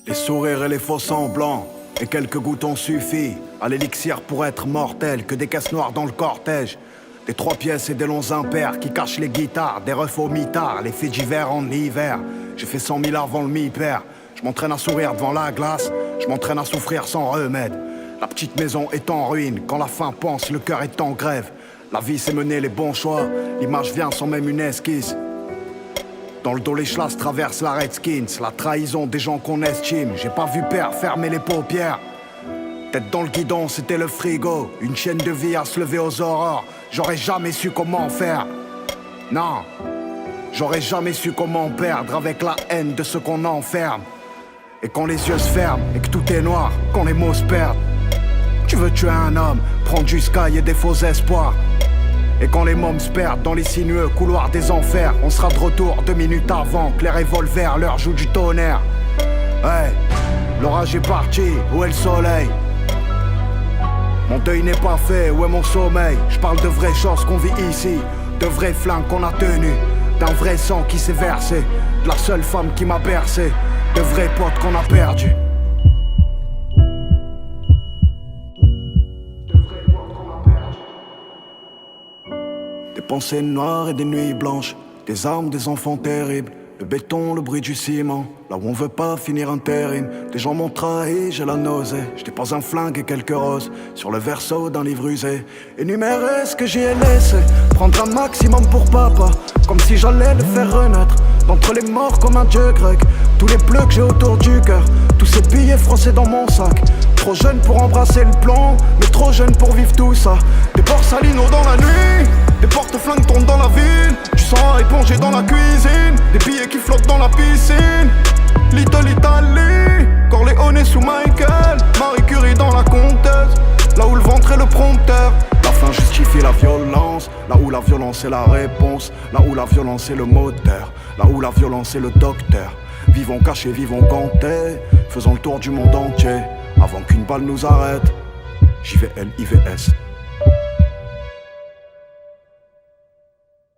Les sourires et les faux semblants, et quelques gouttes ont suffi à l'élixir pour être mortel. Que des caisses noires dans le cortège, des 3 pièces et des longs impairs qui cachent les guitares, des refs au mitard, les faits d'hiver en hiver. J'ai fait 100 000 avant le mi-père. Je m'entraîne à sourire devant la glace, je m'entraîne à souffrir sans remède. La petite maison est en ruine, quand la faim pense, le cœur est en grève. La vie c'est mener les bons choix, l'image vient sans même une esquisse. Dans le dos les chlasses traversent la Redskins, la trahison des gens qu'on estime. J'ai pas vu père fermer les paupières. Tête dans le guidon, c'était le frigo. Une chaîne de vie à se lever aux aurores. J'aurais jamais su comment faire. Non, j'aurais jamais su comment perdre avec la haine de ceux qu'on enferme. Et quand les yeux se ferment et que tout est noir, quand les mots se perdent. Tu veux tuer un homme, prendre du sky et des faux espoirs. Et quand les mômes se perdent dans les sinueux couloirs des enfers, on sera de retour 2 minutes avant que les revolvers leur jouent du tonnerre. Hey, l'orage est parti, où est le soleil? Mon deuil n'est pas fait, où est mon sommeil? Je parle de vraies choses qu'on vit ici, de vrais flingues qu'on a tenus, d'un vrai sang qui s'est versé, de la seule femme qui m'a bercé, de vrais potes qu'on a perdus. Des pensées noires et des nuits blanches, des armes, des enfants terribles, le béton, le bruit du ciment, là où on veut pas finir intérim. Des gens m'ont trahi, j'ai la nausée, j'étais pas un flingue et quelques roses sur le verso d'un livre usé. Énumérer ce que j'y ai laissé, prendre un maximum pour papa, comme si j'allais le faire renaître d'entre les morts comme un dieu grec. Tous les bleus que j'ai autour du cœur, tous ces billets froissés dans mon sac. Trop jeune pour embrasser le plan, mais trop jeune pour vivre tout ça. Des borsalino dans la nuit, des porte-flingues tournent dans la ville, du sang épongé dans la cuisine, des billets qui flottent dans la piscine. Little Italy, Corleone sous Michael, Marie Curie dans la conteuse, là où le ventre est le prompteur. La fin justifie la violence, là où la violence est la réponse, là où la violence est le moteur, là où la violence est le docteur. Vivons cachés, vivons gantés, faisons le tour du monde entier, avant qu'une balle nous arrête. JVL, IVS.